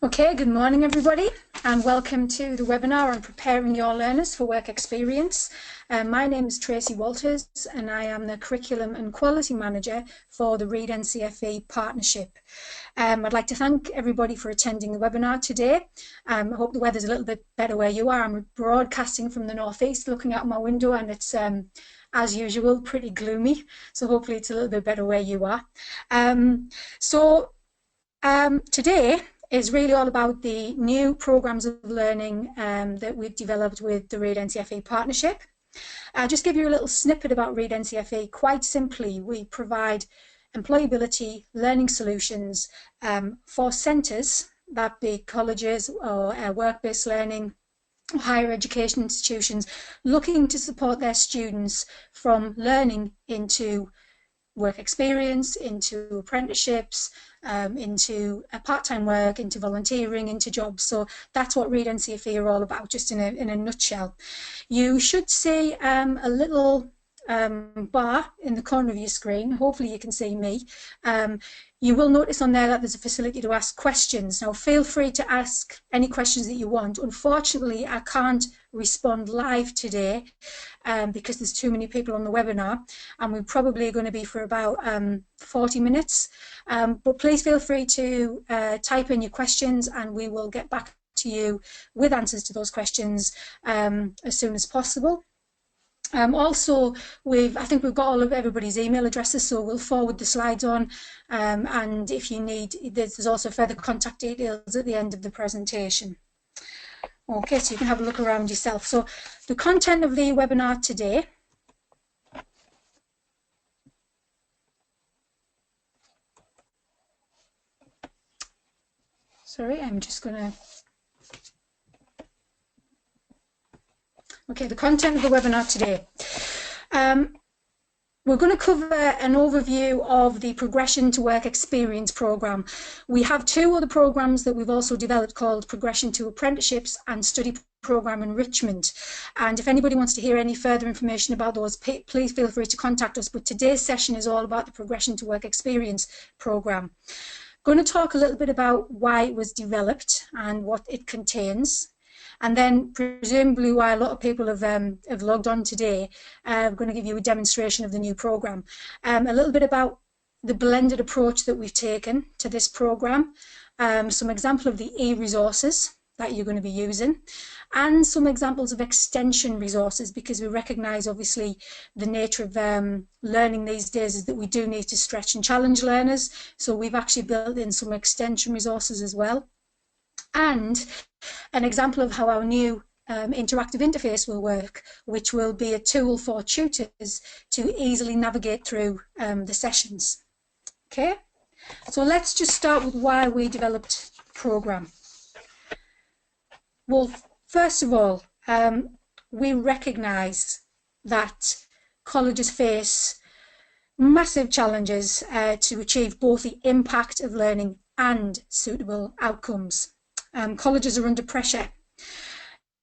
Okay, good morning everybody and welcome to the webinar on preparing your learners for work experience. My name is Tracy Walters and I am the Curriculum and Quality Manager for the Read NCFE Partnership. I'd like to thank everybody for attending the webinar today. I hope the weather's a little bit better where you are. I'm broadcasting from the northeast, looking out my window, and it's as usual pretty gloomy, so hopefully it's a little bit better where you are. Today is really all about the new programs of learning that we've developed with the Read NCFE partnership. I'll just give you a little snippet about Read NCFE. Quite simply, we provide employability learning solutions for centres, that be colleges or work-based learning, higher education institutions, looking to support their students from learning into work experience, into apprenticeships, into part-time work, into volunteering, into jobs. So that's what Read NCFE are all about, just in a nutshell. You should see a little bar in the corner of your screen. Hopefully you can see me. You will notice on there that there's a facility to ask questions. Now feel free to ask any questions that you want. Unfortunately, I can't respond live today because there's too many people on the webinar, and we're probably going to be for about 40 minutes. But please feel free to type in your questions and we will get back to you with answers to those questions as soon as possible. Also, I think we've got all of everybody's email addresses, so we'll forward the slides on, and if you need, there's also further contact details at the end of the presentation. Okay, so you can have a look around yourself. So the content of the webinar today . Sorry, I'm just going to... Okay, the content of the webinar today. We're going to cover an overview of the Progression to Work Experience programme. We have two other programmes that we've also developed called Progression to Apprenticeships and Study Programme Enrichment. And if anybody wants to hear any further information about those, please feel free to contact us. But today's session is all about the Progression to Work Experience programme. Going to talk a little bit about why it was developed and what it contains. And then, presumably, why a lot of people have logged on today, I'm going to give you a demonstration of the new programme. A little bit about the blended approach that we've taken to this programme, some example of the e-resources that you're going to be using, and some examples of extension resources, because we recognise, obviously, the nature of learning these days is that we do need to stretch and challenge learners. So we've actually built in some extension resources as well. And an example of how our new interactive interface will work, which will be a tool for tutors to easily navigate through the sessions. Okay, so let's just start with why we developed the programme. Well, first of all, we recognise that colleges face massive challenges to achieve both the impact of learning and suitable outcomes. Colleges are under pressure,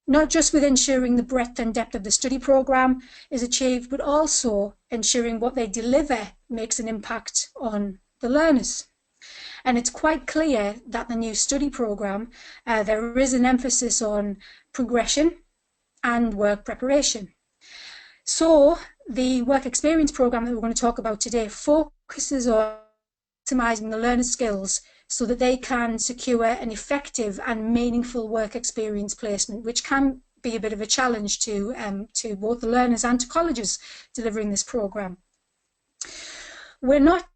not just with ensuring the breadth and depth of the study programme is achieved, but also ensuring what they deliver makes an impact on the learners. And it's quite clear that the new study programme, there is an emphasis on progression and work preparation. So the work experience programme that we're going to talk about today focuses on maximising the learner skills so that they can secure an effective and meaningful work experience placement, which can be a bit of a challenge to both the learners and to colleges delivering this programme. We're not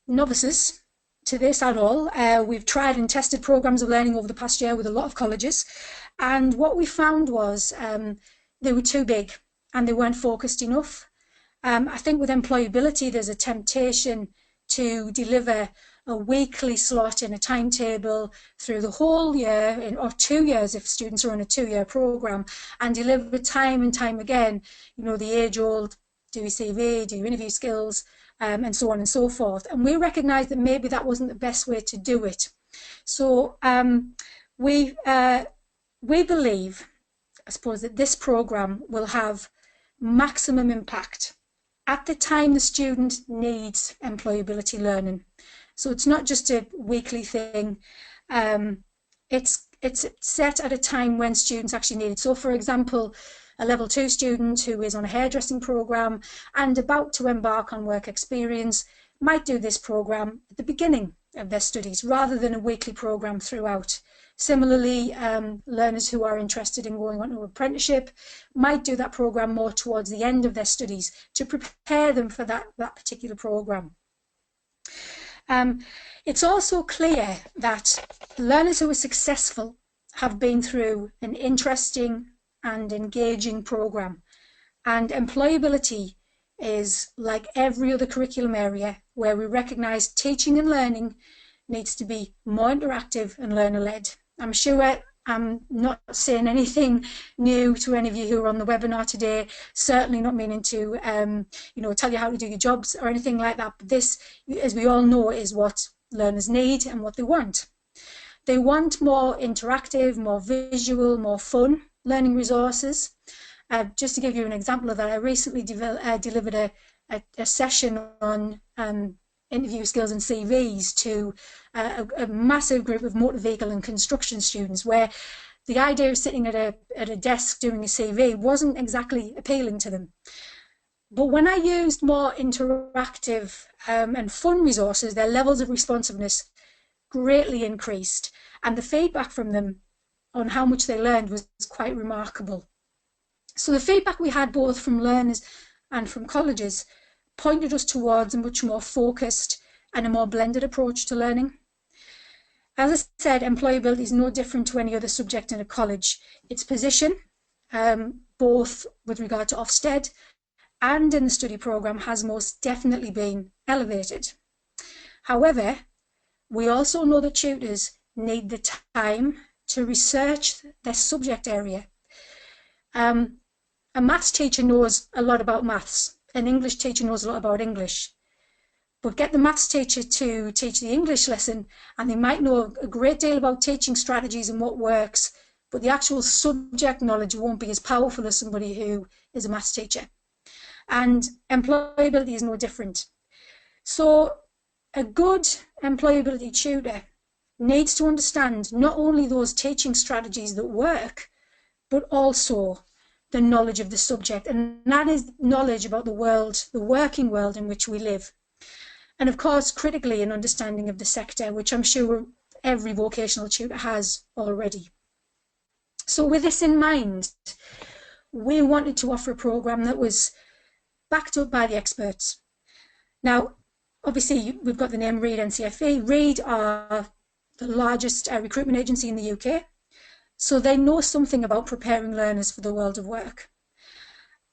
novices to this at all. We've tried and tested programmes of learning over the past year with a lot of colleges, and what we found was they were too big and they weren't focused enough. I think with employability there's a temptation to deliver a weekly slot in a timetable through the whole year, or 2 years if students are on a 2-year programme, and deliver time and time again, you know, the age-old, do your CV, do your interview skills, and so on and so forth. And we recognise that maybe that wasn't the best way to do it. So we believe, I suppose, that this programme will have maximum impact at the time the student needs employability learning. So it's not just a weekly thing. It's set at a time when students actually need it. So for example, a level 2 student who is on a hairdressing program and about to embark on work experience might do this program at the beginning of their studies rather than a weekly program throughout. Similarly, learners who are interested in going on to an apprenticeship might do that program more towards the end of their studies to prepare them for that particular program. It's also clear that learners who are successful have been through an interesting and engaging program, and employability is like every other curriculum area where we recognise teaching and learning needs to be more interactive and learner-led. I'm sure I'm not saying anything new to any of you who are on the webinar today, certainly not meaning to tell you how to do your jobs or anything like that, but this, as we all know, is what learners need and what they want. They want more interactive, more visual, more fun learning resources. Just to give you an example of that, I recently delivered a session on interview skills and CVs to a massive group of motor vehicle and construction students, where the idea of sitting at a desk doing a CV wasn't exactly appealing to them. But when I used more interactive and fun resources, their levels of responsiveness greatly increased, and the feedback from them on how much they learned was quite remarkable. So the feedback we had both from learners and from colleges pointed us towards a much more focused and a more blended approach to learning. As I said, employability is no different to any other subject in a college. Its position, both with regard to Ofsted and in the study programme, has most definitely been elevated. However, we also know that tutors need the time to research their subject area. A maths teacher knows a lot about maths. An English teacher knows a lot about English. But get the maths teacher to teach the English lesson and they might know a great deal about teaching strategies and what works, but the actual subject knowledge won't be as powerful as somebody who is a maths teacher. And employability is no different. So a good employability tutor needs to understand not only those teaching strategies that work, but also the knowledge of the subject, and that is knowledge about the world, the working world in which we live. And of course, critically, an understanding of the sector, which I'm sure every vocational tutor has already. So with this in mind, we wanted to offer a programme that was backed up by the experts. Now, obviously, we've got the name Reed NCFE. Reed are the largest recruitment agency in the UK. So they know something about preparing learners for the world of work.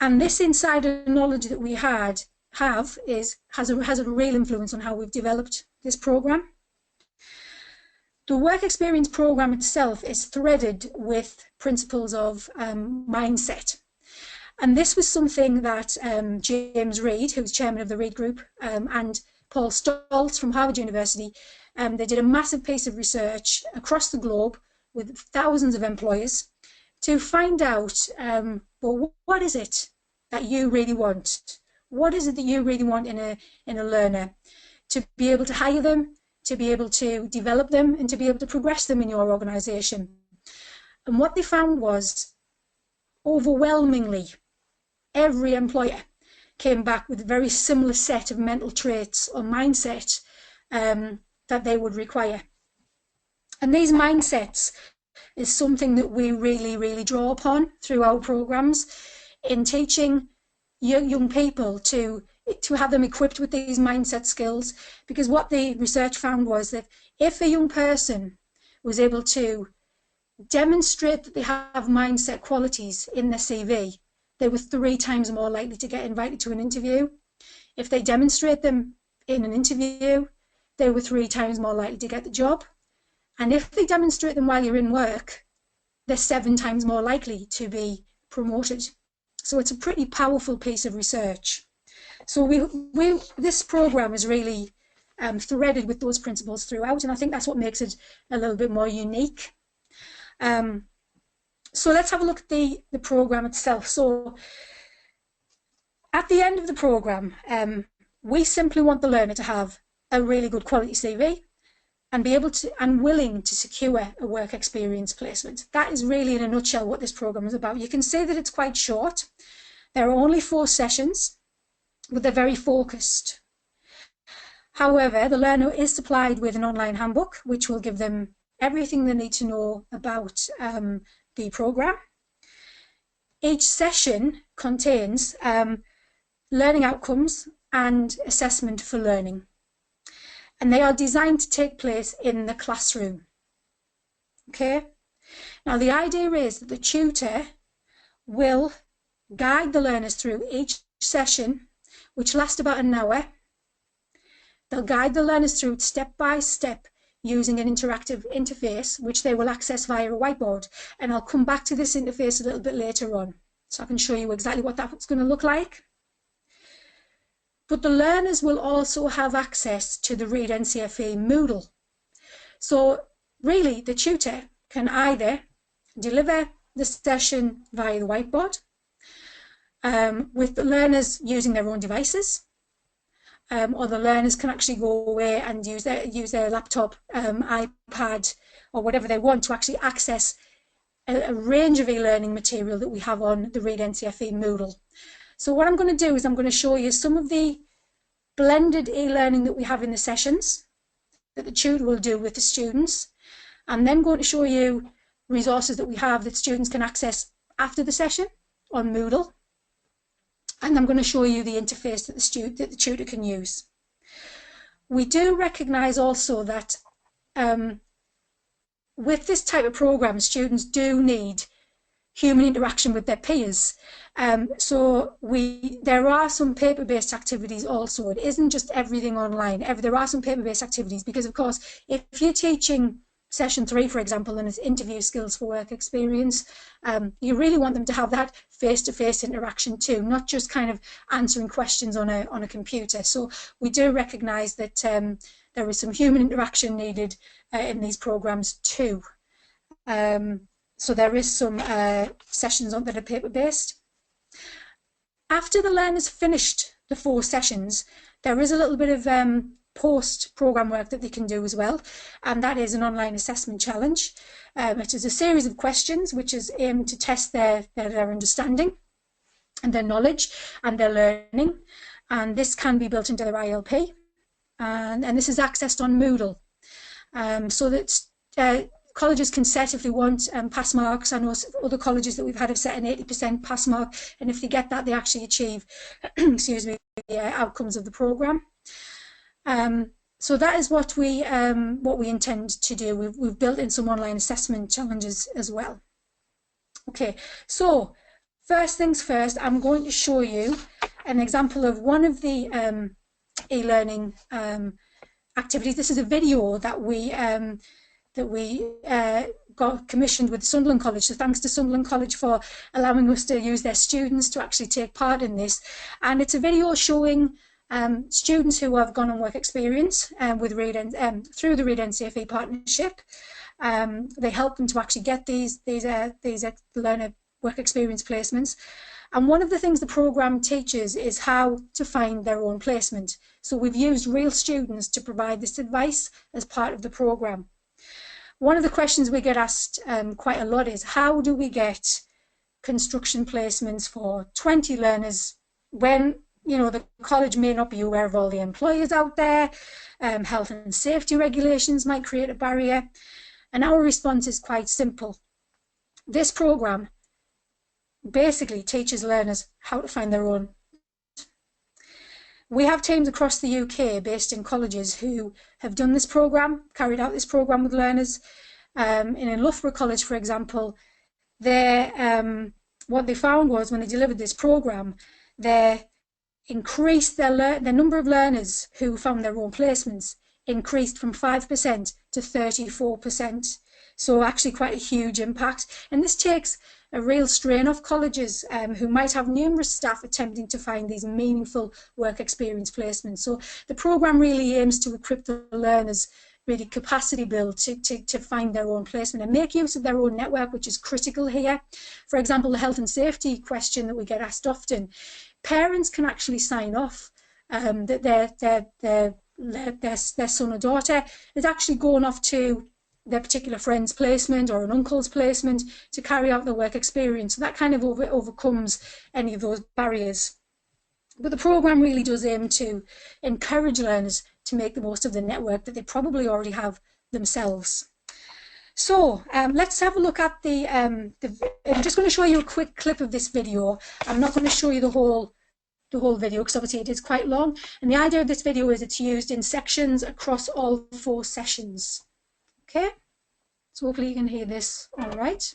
And this insider knowledge that we has a real influence on how we've developed this programme. The work experience programme itself is threaded with principles of mindset. And this was something that James Reed, who's chairman of the Reed Group, and Paul Stoltz from Harvard University, they did a massive piece of research across the globe with thousands of employers to find out, well, what is it that you really want? What is it that you really want in a learner? To be able to hire them, to be able to develop them, and to be able to progress them in your organisation. And what they found was, overwhelmingly, every employer came back with a very similar set of mental traits or mindset that they would require. And these mindsets is something that we really, really draw upon through our programmes in teaching young people to have them equipped with these mindset skills, because what the research found was that if a young person was able to demonstrate that they have mindset qualities in their CV, they were 3 times more likely to get invited to an interview. If they demonstrate them in an interview, they were 3 times more likely to get the job. And if they demonstrate them while you're in work, they're 7 times more likely to be promoted. So it's a pretty powerful piece of research. So this programme is really threaded with those principles throughout, and I think that's what makes it a little bit more unique. So let's have a look at the programme itself. So at the end of the programme, we simply want the learner to have a really good quality CV, and be able to and willing to secure a work experience placement. That is really in a nutshell what this program is about. You can see that it's quite short. There are only 4 sessions, but they're very focused. However, the learner is supplied with an online handbook, which will give them everything they need to know about the program. Each session contains learning outcomes and assessment for learning, and they are designed to take place in the classroom. Okay, now the idea is that the tutor will guide the learners through each session, which lasts about an hour. They'll guide the learners through step by step using an interactive interface, which they will access via a whiteboard. And I'll come back to this interface a little bit later on, so I can show you exactly what that's going to look like. But the learners will also have access to the Read NCFE Moodle. So really, the tutor can either deliver the session via the whiteboard, with the learners using their own devices, or the learners can actually go away and use their laptop, iPad, or whatever they want to actually access a range of e-learning material that we have on the Read NCFE Moodle. So what I'm going to do is I'm going to show you some of the blended e-learning that we have in the sessions that the tutor will do with the students. I'm then going to show you resources that we have that students can access after the session on Moodle. And I'm going to show you the interface that the tutor can use. We do recognise also that with this type of programme, students do need human interaction with their peers. So there are some paper-based activities also. It isn't just everything online. There are some paper-based activities because, of course, if you're teaching Session 3, for example, and it's interview skills for work experience, you really want them to have that face-to-face interaction too, not just kind of answering questions on a computer. So we do recognise that there is some human interaction needed in these programs too. So there is some sessions that are paper-based. After the learners finished the 4 sessions, there is a little bit of post-programme work that they can do as well, and that is an online assessment challenge. It is a series of questions which is aimed to test their understanding and their knowledge and their learning, and this can be built into their ILP, and this is accessed on Moodle, so that colleges can set, if they want, pass marks. I know other colleges that we've had have set an 80% pass mark, and if they get that, they actually achieve excuse me, the outcomes of the programme. So that is what we intend to do. We've built in some online assessment challenges as well. Okay, so first things first, I'm going to show you an example of one of the e-learning activities. This is a video that we got commissioned with Sunderland College. So thanks to Sunderland College for allowing us to use their students to actually take part in this. And it's a video showing students who have gone on work experience with through the Read NCFE partnership. They help them to actually get these learner work experience placements. And one of the things the programme teaches is how to find their own placement. So we've used real students to provide this advice as part of the programme. One of the questions we get asked quite a lot is, how do we get construction placements for 20 learners when, you know, the college may not be aware of all the employers out there? Health and safety regulations might create a barrier. And our response is quite simple. This programme basically teaches learners how to find their own. We have teams across the UK based in colleges who have done this programme, carried out this programme with learners. In Loughborough College, for example, what they found was when they delivered this programme, they increased their number of learners who found their own placements increased from 5% to 34%. So actually quite a huge impact. And this takes a real strain off colleges who might have numerous staff attempting to find these meaningful work experience placements. So the programme really aims to equip the learners, really capacity build to find their own placement and make use of their own network, which is critical here. For example, the health and safety question that we get asked often, parents can actually sign off that their their son or daughter is actually going off to their particular friend's placement or an uncle's placement to carry out the work experience. So that kind of overcomes any of those barriers. But the programme really does aim to encourage learners to make the most of the network that they probably already have themselves. So let's have a look at I'm just going to show you a quick clip of this video. I'm not going to show you the whole video because obviously it is quite long. And the idea of this video is it's used in sections across all 4 sessions. Okay, so hopefully you can hear this all right.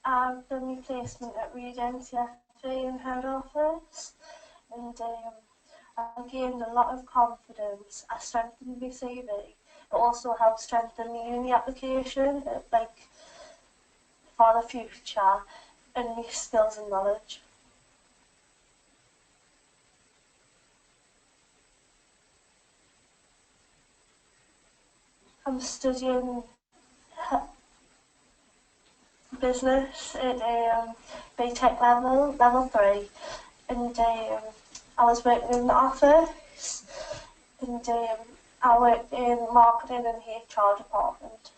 I've done my placement at NCFE in head office, and I gained a lot of confidence. I strengthened my CV. It also helped strengthen my uni application, like for the future, and my skills and knowledge. I'm studying business at BTEC level 3, and I was working in the office, and I worked in marketing and HR department.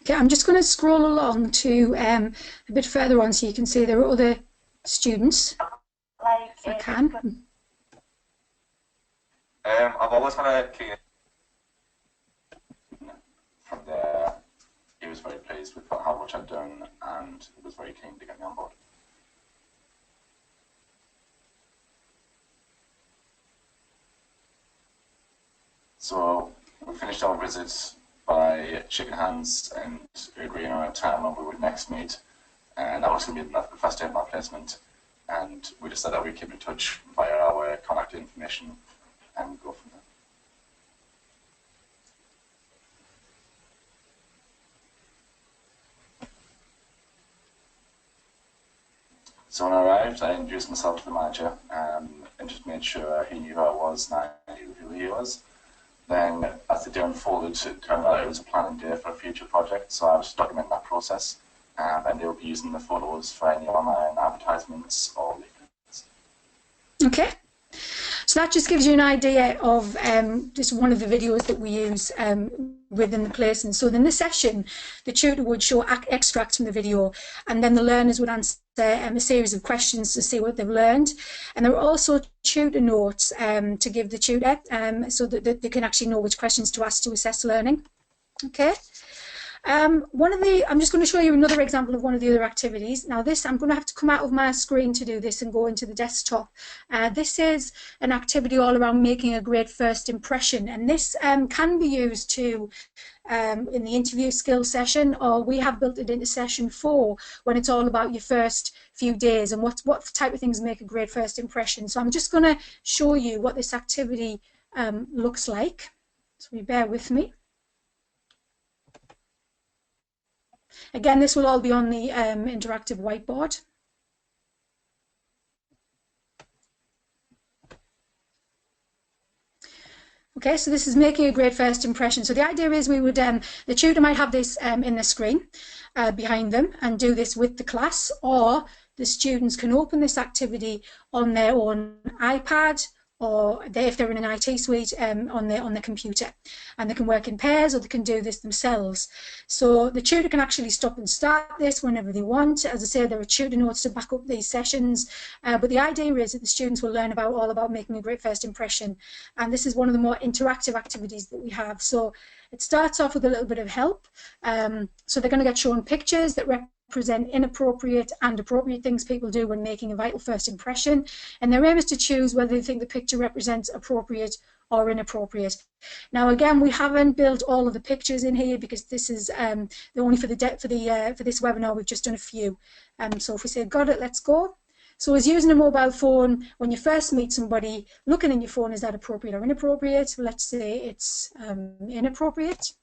Okay, I'm just going to scroll along to a bit further on so you can see there are other students. Like, if I can. I've always had a keen. From there, he was very pleased with how much I'd done and was very keen to get me on board. So we finished our visits by shaking hands and agreeing on a time when we would next meet, and that was going to be the first day of my placement, and we decided that we'd keep in touch via our contact information and go from there. So when I arrived, I introduced myself to the manager and just made sure he knew who I was and I knew who he was. Then, as the day unfolded, it turned out it was a planning day for a future project, so I was documenting that process, and they will be using the photos for any online advertisements or leaflets. Okay. So that just gives you an idea of just one of the videos that we use within the placement. So in this session, the tutor would show extracts from the video, and then the learners would answer a series of questions to see what they've learned. And there are also tutor notes to give the tutor so that they can actually know which questions to ask to assess learning. Okay. I'm just going to show you another example of one of the other activities. Now this, I'm going to have to come out of my screen to do this and go into the desktop. This is an activity all around making a great first impression, and this can be used to in the interview skills session, or we have built it into session 4 when it's all about your first few days and what type of things make a great first impression. So I'm just going to show you what this activity looks like. So you bear with me. Again, this will all be on the interactive whiteboard. Okay, so this is making a great first impression. So the idea is we would, the tutor might have this in the screen behind them and do this with the class, or the students can open this activity on their own iPad, or if they're in an IT suite on the computer, and they can work in pairs, or they can do this themselves. So the tutor can actually stop and start this whenever they want. As I say, there are tutor notes to back up these sessions, but the idea is that the students will learn all about making a great first impression, and this is one of the more interactive activities that we have. So it starts off with a little bit of help. So they're going to get shown pictures that represent inappropriate and appropriate things people do when making a vital first impression, and their aim is to choose whether they think the picture represents appropriate or inappropriate. Now again, we haven't built all of the pictures in here because this is only for this webinar. We've just done a few. So if we say got it, let's go. So as using a mobile phone, when you first meet somebody, looking in your phone, is that appropriate or inappropriate? Let's say it's inappropriate.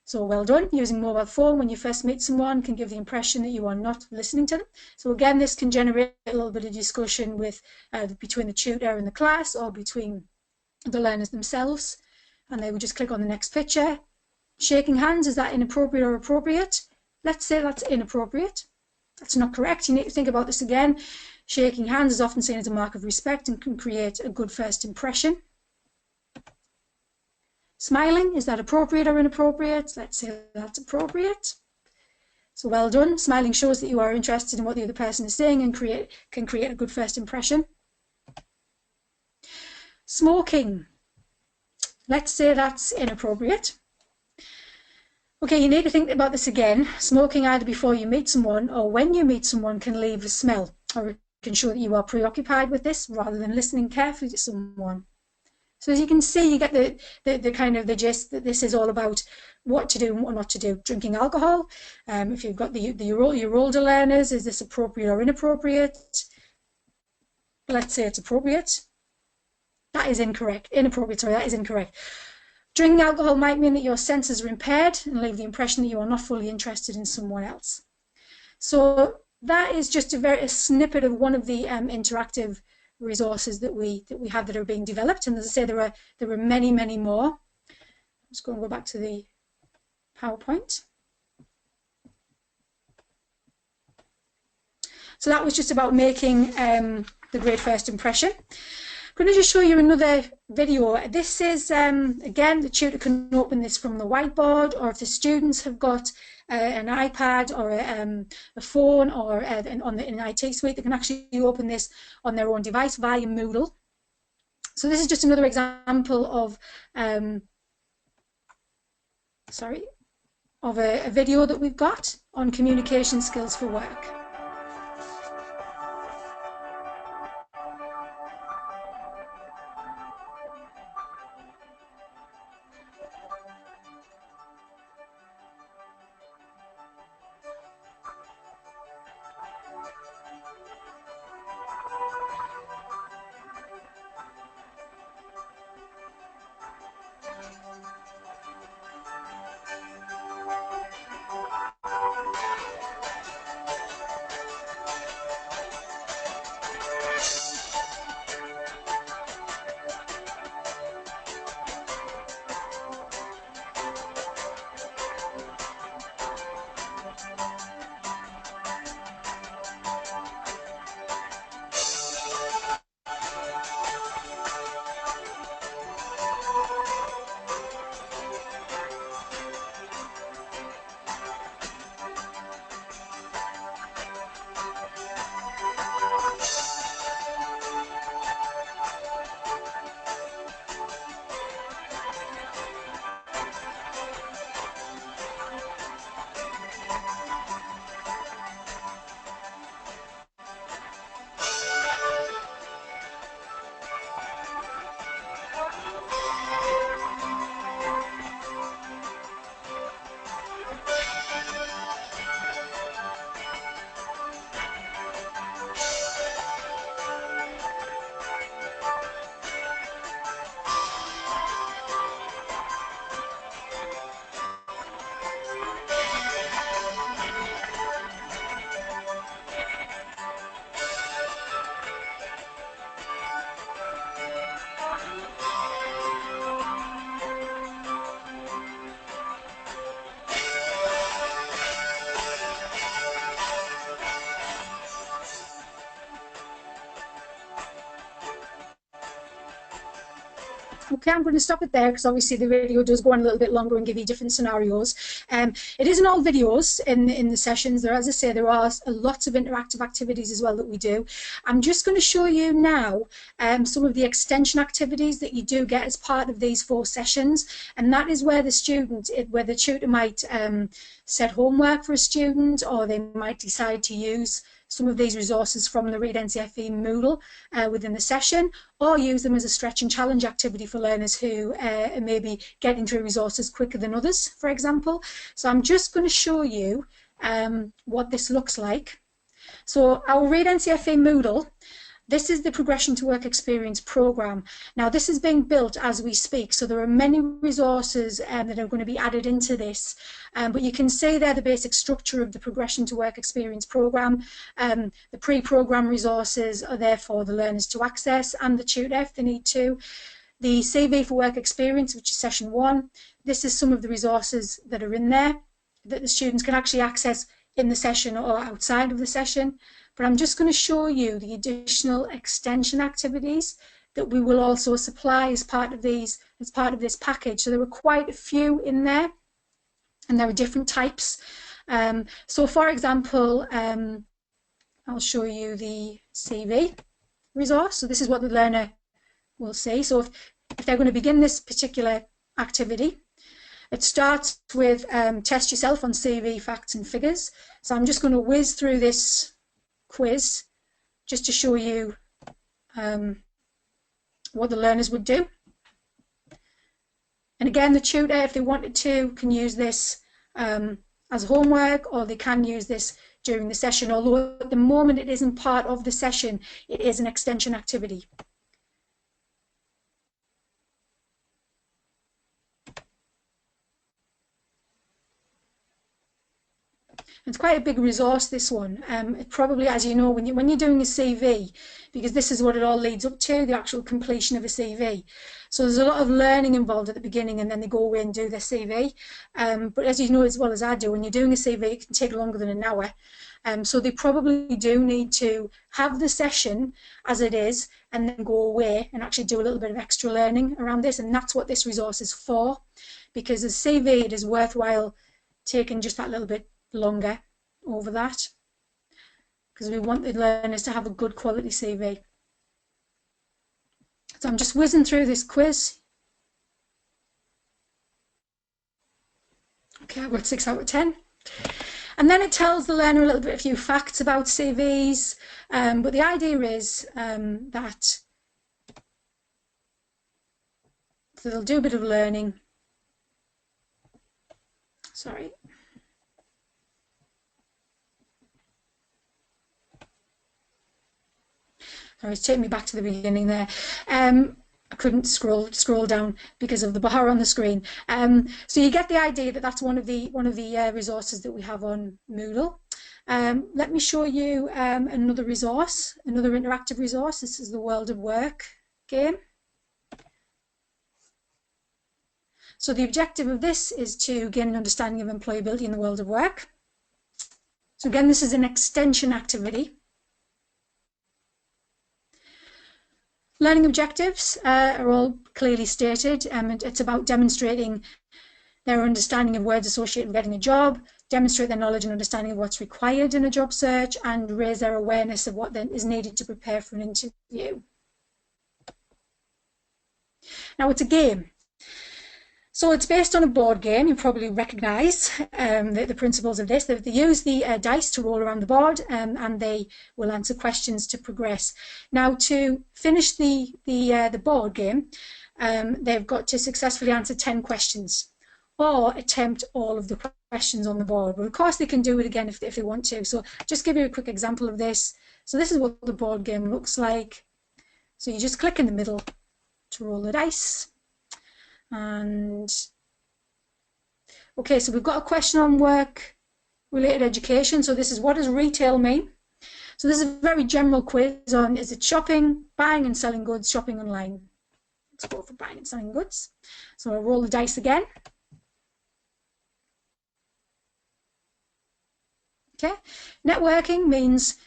So well done. Using mobile phone when you first meet someone can give the impression that you are not listening to them. So again, this can generate a little bit of discussion with between the tutor and the class, or between the learners themselves. And they will just click on the next picture. Shaking hands, is that inappropriate or appropriate? Let's say that's inappropriate. That's not correct. You need to think about this again. Shaking hands is often seen as a mark of respect and can create a good first impression. Smiling, is that appropriate or inappropriate? Let's say that's appropriate. So well done. Smiling shows that you are interested in what the other person is saying and can create a good first impression. Smoking, let's say that's inappropriate. Okay, you need to think about this again. Smoking either before you meet someone or when you meet someone can leave a smell, or it can show that you are preoccupied with this rather than listening carefully to someone. So as you can see, you get the kind of the gist that this is all about what to do and what not to do. Drinking alcohol, if you've got your older learners, is this appropriate or inappropriate? Let's say it's appropriate. That is incorrect. Inappropriate, sorry, that is incorrect. Drinking alcohol might mean that your senses are impaired and leave the impression that you are not fully interested in someone else. So that is just a snippet of one of the interactive resources that we have that are being developed, and as I say, there are many more. I'm just going to go back to the PowerPoint. So that was just about making the great first impression. I'm going to just show you another video. This is again, the tutor can open this from the whiteboard, or if the students have got an iPad or a phone, or in an IT suite, they can actually open this on their own device via Moodle. So this is just another example of a video that we've got on communication skills for work. Okay, I'm going to stop it there because obviously the video does go on a little bit longer and give you different scenarios. It isn't all videos in the sessions. There, as I say, there are lots of interactive activities as well that we do. I'm just going to show you now some of the extension activities that you do get as part of these 4 sessions, and that is where the tutor might set homework for a student, or they might decide to use some of these resources from the Read NCFE Moodle within the session, or use them as a stretch and challenge activity for learners who are maybe getting through resources quicker than others, for example. So I'm just going to show you what this looks like. So our Read NCFE Moodle, this is the Progression to Work Experience programme. Now this is being built as we speak, so there are many resources that are going to be added into this, but you can see there the basic structure of the Progression to Work Experience programme. The pre-programme resources are there for the learners to access and the tutor if they need to. The CV for Work Experience, which is session 1, this is some of the resources that are in there that the students can actually access in the session or outside of the session. But I'm just going to show you the additional extension activities that we will also supply as part of this package. So there are quite a few in there, and there are different types. So for example, I'll show you the CV resource. So this is what the learner will see. So if they're going to begin this particular activity, it starts with test yourself on CV facts and figures. So I'm just going to whiz through this quiz just to show you what the learners would do. And again, the tutor, if they wanted to, can use this as homework, or they can use this during the session, although at the moment it isn't part of the session, it is an extension activity. It's quite a big resource, this one. It probably, as you know, when you're doing a CV, because this is what it all leads up to, the actual completion of a CV. So there's a lot of learning involved at the beginning, and then they go away and do their CV. But as you know as well as I do, when you're doing a CV, it can take longer than an hour. So they probably do need to have the session as it is, and then go away and actually do a little bit of extra learning around this. And that's what this resource is for, because as CV, it is worthwhile taking just that little bit longer over that, because we want the learners to have a good quality CV. So I'm just whizzing through this quiz. Okay, I've got 6 out of 10. And then it tells the learner a few facts about CVs, but the idea is that so they'll do a bit of learning. Sorry. It's taking me back to the beginning there. I couldn't scroll down because of the bar on the screen. So you get the idea that that's one of the resources that we have on Moodle. Let me show you another resource, another interactive resource. This is the World of Work game. So the objective of this is to gain an understanding of employability in the world of work. So again, this is an extension activity. Learning objectives are all clearly stated, and it's about demonstrating their understanding of words associated with getting a job, demonstrate their knowledge and understanding of what's required in a job search, and raise their awareness of what then is needed to prepare for an interview. Now, it's a game. So it's based on a board game. You probably recognise the principles of this. They use the dice to roll around the board, and they will answer questions to progress. Now, to finish the board game, they've got to successfully answer 10 questions, or attempt all of the questions on the board. But of course, they can do it again if they want to. So just give you a quick example of this. So this is what the board game looks like. So you just click in the middle to roll the dice. And okay, so we've got a question on work related education. So this is, what does retail mean? So this is a very general quiz on, is it shopping, buying and selling goods, shopping online? Let's go for buying and selling goods. So I'll roll the dice again. Okay, networking means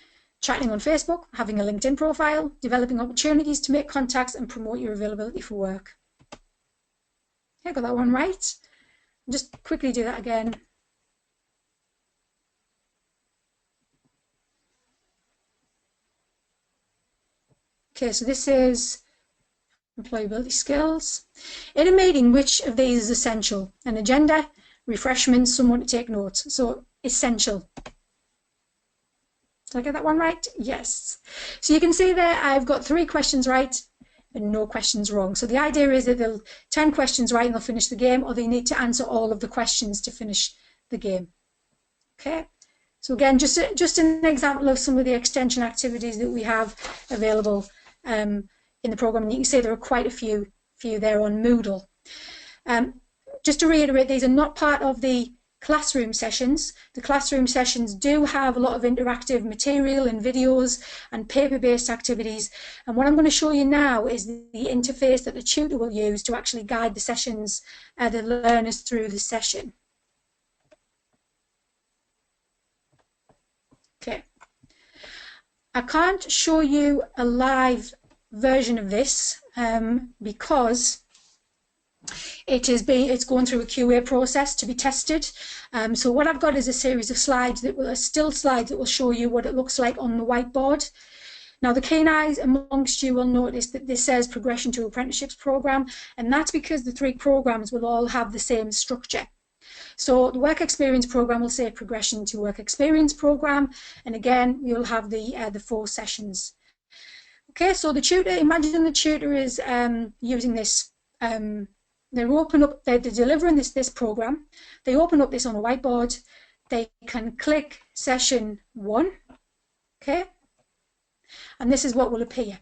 chatting on Facebook, having a LinkedIn profile, developing opportunities to make contacts and promote your availability for work. Okay, got that one right. Just quickly do that again. Okay, so this is employability skills. In a meeting, which of these is essential? An agenda, refreshments, someone to take notes. So essential. Did I get that one right? Yes. So you can see there I've got 3 questions right and no questions wrong. So the idea is that they'll 10 questions right and they'll finish the game, or they need to answer all of the questions to finish the game. Okay. So again, just an example of some of the extension activities that we have available in the program. And you can see there are quite a few there on Moodle. Just to reiterate, these are not part of the classroom sessions. The classroom sessions do have a lot of interactive material and videos and paper-based activities. And what I'm going to show you now is the interface that the tutor will use to actually guide the sessions, the learners through the session. Okay. I can't show you a live version of this because it's going through a QA process to be tested. So what I've got is a series of slides that will still slides that will show you what it looks like on the whiteboard. Now the keen eyes amongst you will notice that this says Progression to Apprenticeships Programme, and that's because the 3 programmes will all have the same structure. So the Work Experience Programme will say Progression to Work Experience Programme, and again you'll have the 4 sessions. Okay, so the tutor, imagine the tutor is using this. They're delivering this program. They open up this on a whiteboard. They can click session 1, okay, and this is what will appear.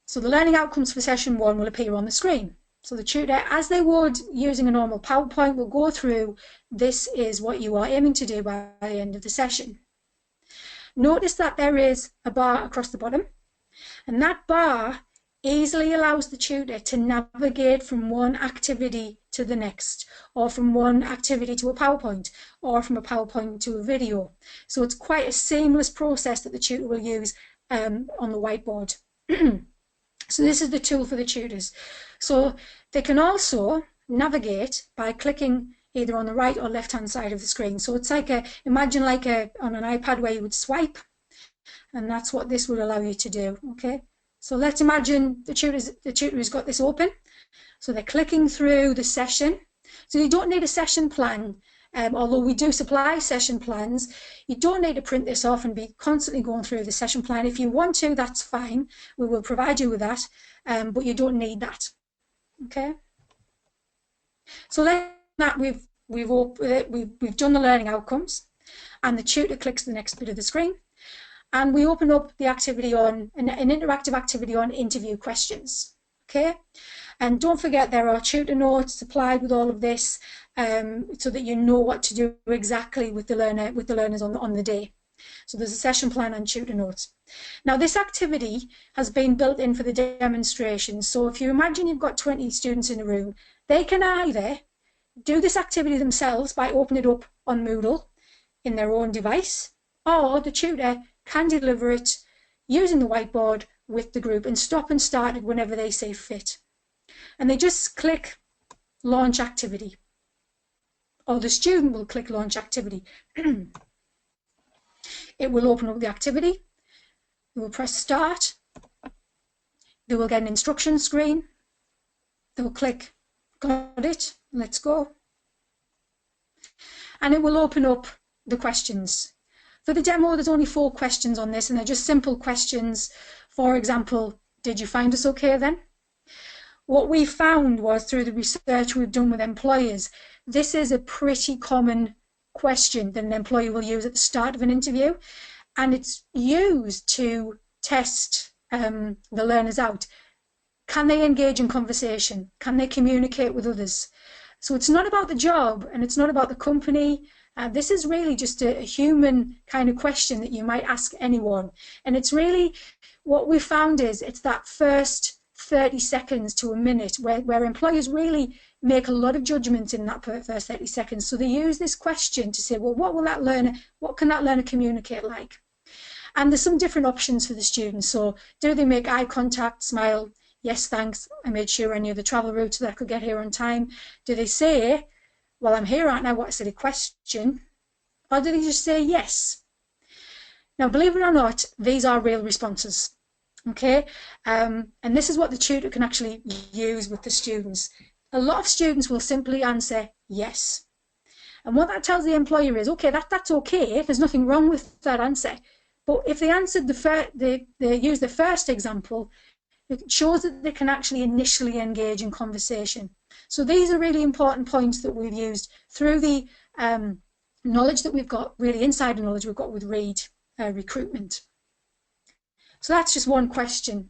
So the learning outcomes for session 1 will appear on the screen. So the tutor, as they would using a normal PowerPoint, will go through, this is what you are aiming to do by the end of the session. Notice that there is a bar across the bottom, and that bar easily allows the tutor to navigate from one activity to the next, or from one activity to a PowerPoint, or from a PowerPoint to a video. So it's quite a seamless process that the tutor will use on the whiteboard. So this is the tool for the tutors. So they can also navigate by clicking either on the right or left hand side of the screen. So it's like imagine like on an iPad where you would swipe, and that's what this would allow you to do. Okay. So let's imagine the tutor has got this open. So they're clicking through the session. So you don't need a session plan, although we do supply session plans. You don't need to print this off and be constantly going through the session plan. If you want to, that's fine. We will provide you with that, but you don't need that. Okay. So that we've done the learning outcomes, and the tutor clicks the next bit of the screen. And we open up the activity on an interactive activity on interview questions. Okay, and don't forget there are tutor notes supplied with all of this, so that you know what to do exactly with the learners on the day. So there's a session plan and tutor notes. Now this activity has been built in for the demonstration. So if you imagine you've got 20 students in a room, they can either do this activity themselves by opening it up on Moodle in their own device, or the tutor can deliver it using the whiteboard with the group and stop and start it whenever they see fit. And they just click launch activity, or the student will click launch activity. It will open up the activity. They will press start. They will get an instruction screen. They will click got it, let's go. And it will open up the questions. For the demo, there's only 4 questions on this, and they're just simple questions. For example, did you find us okay then? What we found was, through the research we've done with employers, this is a pretty common question that an employer will use at the start of an interview, and it's used to test the learners out. Can they engage in conversation? Can they communicate with others? So it's not about the job, and it's not about the company. This is really just a human kind of question that you might ask anyone. And it's really, what we found is, it's that first 30 seconds to a minute where employers really make a lot of judgment in that first 30 seconds. So they use this question to say, well, what can that learner communicate like? And there's some different options for the students. So do they make eye contact, smile, yes, thanks, I made sure I knew the travel route so that I could get here on time? Do they say, well, I'm here right now, what a silly question? Or do they just say yes? Now, believe it or not, these are real responses. Okay, and this is what the tutor can actually use with the students. A lot of students will simply answer yes. And what that tells the employer is, okay, that's okay, there's nothing wrong with that answer. But if they answered they use the first example, it shows that they can actually initially engage in conversation. So these are really important points that we've used through the knowledge that we've got, really insider knowledge we've got with Reed recruitment. So that's just one question.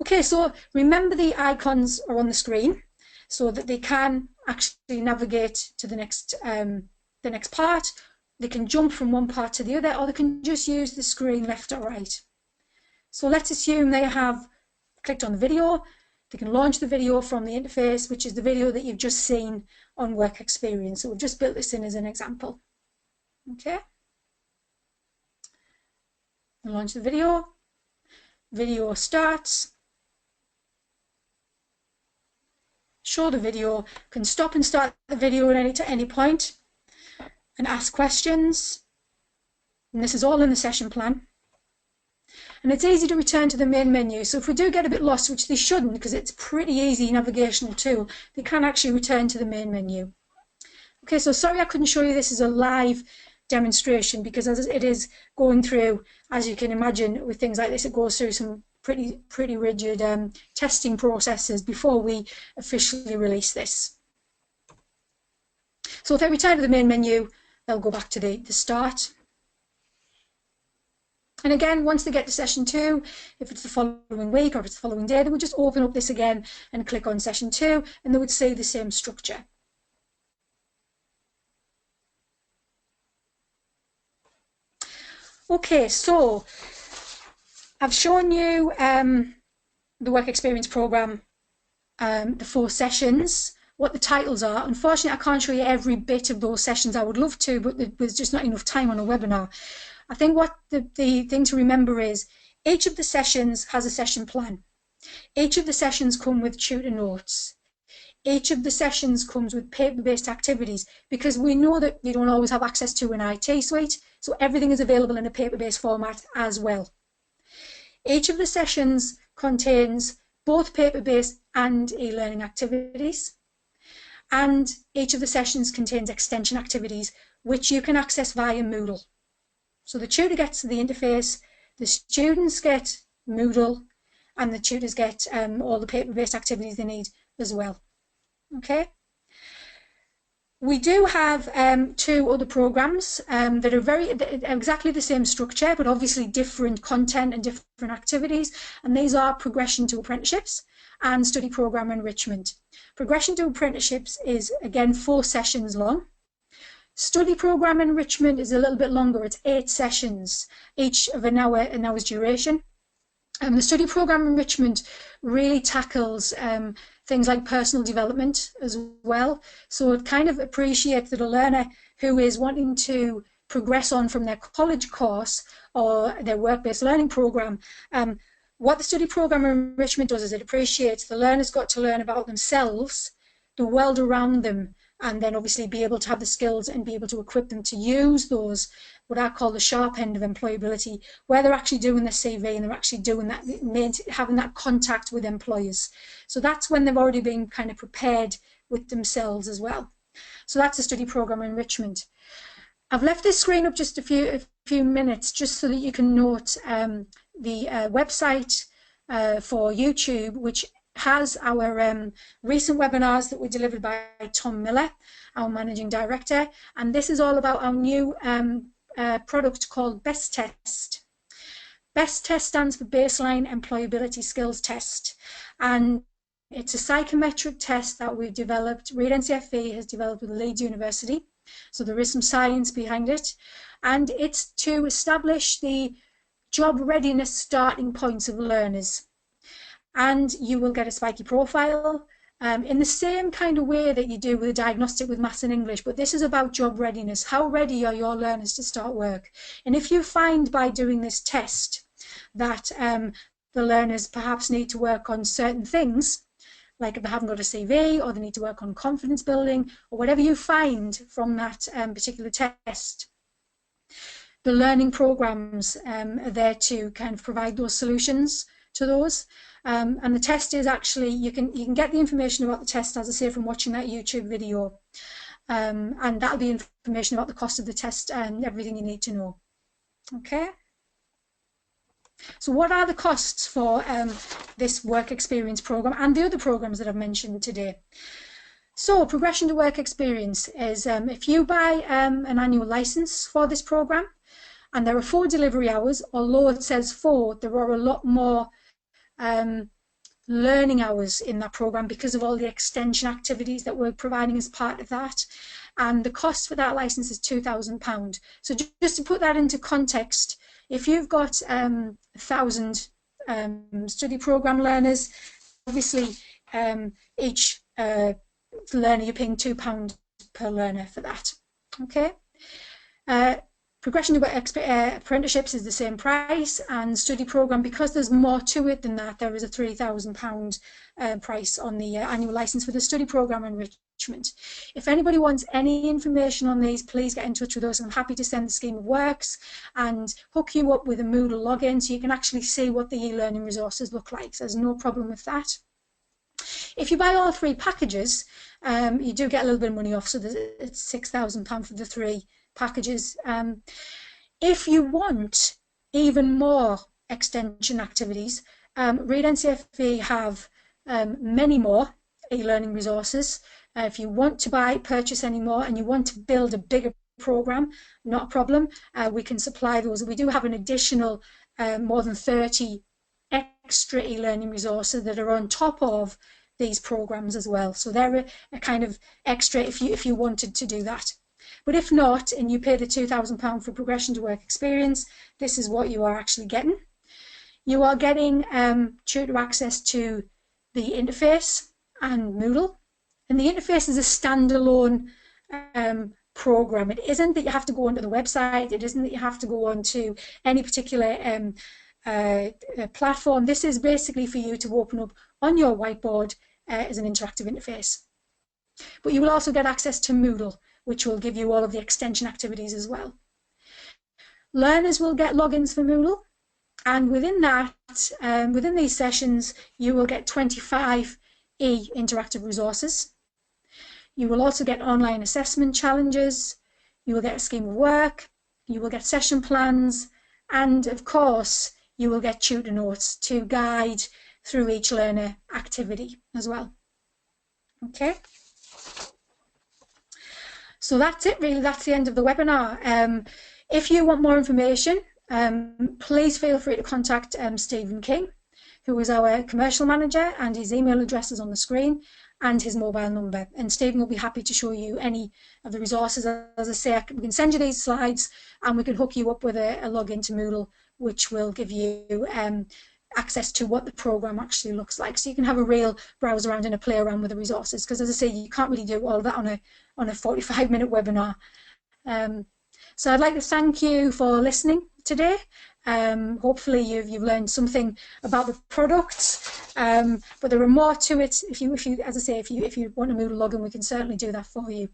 Okay, so remember the icons are on the screen so that they can actually navigate to the next part. They can jump from one part to the other, or they can just use the screen left or right. So let's assume they have clicked on the video. They can launch the video from the interface, which is the video that you've just seen on work experience. So we've just built this in as an example. Okay. Launch the video. Video starts. Show the video. Can stop and start the video at any point and ask questions. And this is all in the session plan. And it's easy to return to the main menu. So if we do get a bit lost, which they shouldn't because it's a pretty easy navigational tool, they can actually return to the main menu. Okay, so sorry I couldn't show you this as a live demonstration because as it is going through, as you can imagine with things like this, it goes through some pretty rigid testing processes before we officially release this. So if they return to the main menu, they'll go back to the start. And again, once they get to session 2, if it's the following week or if it's the following day, they would just open up this again and click on session 2 and they would see the same structure. Okay, so I've shown you the work experience programme, the 4 sessions, what the titles are. Unfortunately, I can't show you every bit of those sessions. I would love to, but there's just not enough time on a webinar. I think what the thing to remember is each of the sessions has a session plan. Each of the sessions come with tutor notes. Each of the sessions comes with paper-based activities because we know that you don't always have access to an IT suite, so everything is available in a paper-based format as well. Each of the sessions contains both paper-based and e-learning activities, and each of the sessions contains extension activities which you can access via Moodle. So the tutor gets the interface, the students get Moodle, and the tutors get all the paper-based activities they need as well. Okay. We do have 2 other programs that are exactly the same structure, but obviously different content and different activities. And these are Progression to Apprenticeships and Study Programme Enrichment. Progression to Apprenticeships is, again, 4 sessions long. Study Programme Enrichment is a little bit longer. It's 8 sessions, each of an hour's duration. The Study Programme Enrichment really tackles things like personal development as well. So it kind of appreciates that a learner who is wanting to progress on from their college course or their work-based learning programme, what the Study Programme Enrichment does is it appreciates the learner's got to learn about themselves, the world around them, and then obviously be able to have the skills and be able to equip them to use those, what I call the sharp end of employability, where they're actually doing their CV and they're actually doing that, having that contact with employers. So that's when they've already been kind of prepared with themselves as well. So that's a Study Programme Enrichment. I've left this screen up just a few minutes just so that you can note the website for YouTube, which has our recent webinars that were delivered by Tom Miller, our Managing Director, and this is all about our new product called Best Test. Best Test stands for Baseline Employability Skills Test, and it's a psychometric test that we've developed. Reed NCFE has developed with Leeds University, so there is some science behind it, and it's to establish the job readiness starting points of learners. And you will get a spiky profile in the same kind of way that you do with a diagnostic with maths and English, but this is about job readiness. How ready are your learners to start work? And if you find by doing this test that the learners perhaps need to work on certain things, like if they haven't got a CV, or they need to work on confidence building, or whatever you find from that particular test. The learning programs are there to kind of provide those solutions to those. And the test is actually, you can get the information about the test, as I say, from watching that YouTube video. And that'll be information about the cost of the test and everything you need to know. Okay. So what are the costs for this work experience program and the other programs that I've mentioned today? So progression to work experience is if you buy an annual license for this program, and there are 4 delivery hours, although it says 4, there are a lot more learning hours in that program because of all the extension activities that we're providing as part of that. And the cost for that license is £2,000. So just to put that into context, if you've got 1,000 study program learners, obviously each learner, you're paying £2 per learner for that. Okay. Progression to apprenticeships is the same price, and study program, because there's more to it than that, there is a £3,000 price on the annual license for the study program enrichment. If anybody wants any information on these, please get in touch with us. I'm happy to send the scheme of works and hook you up with a Moodle login so you can actually see what the e-learning resources look like. So there's no problem with that. If you buy all 3 packages, you do get a little bit of money off, so it's £6,000 for the 3 packages. If you want even more extension activities, Read NCFE have many more e-learning resources. If you want to purchase any more and you want to build a bigger program, not a problem. We can supply those. We do have an additional more than 30 extra e-learning resources that are on top of these programs as well. So they're a kind of extra if you wanted to do that. But if not, and you pay the £2,000 for progression to work experience, this is what you are actually getting. You are getting tutor access to the interface and Moodle. And the interface is a standalone program. It isn't that you have to go onto the website. It isn't that you have to go onto any particular platform. This is basically for you to open up on your whiteboard as an interactive interface. But you will also get access to Moodle, which will give you all of the extension activities as well. Learners will get logins for Moodle, and within that, within these sessions, you will get 25 interactive resources. You will also get online assessment challenges, you will get a scheme of work, you will get session plans, and of course, you will get tutor notes to guide through each learner activity as well. Okay. So that's it really, that's the end of the webinar. If you want more information, please feel free to contact Stephen King, who is our commercial manager, and his email address is on the screen and his mobile number. And Stephen will be happy to show you any of the resources. As I say, we can send you these slides and we can hook you up with a login to Moodle, which will give you access to what the program actually looks like. So you can have a real browse around and a play around with the resources, because as I say, you can't really do all of that on a 45-minute webinar. So I'd like to thank you for listening today. Hopefully you've learned something about the products, but there are more to it. If you as I say, if you want a Moodle login, we can certainly do that for you.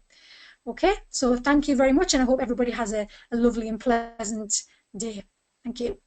Okay, so thank you very much, and I hope everybody has a lovely and pleasant day. Thank you.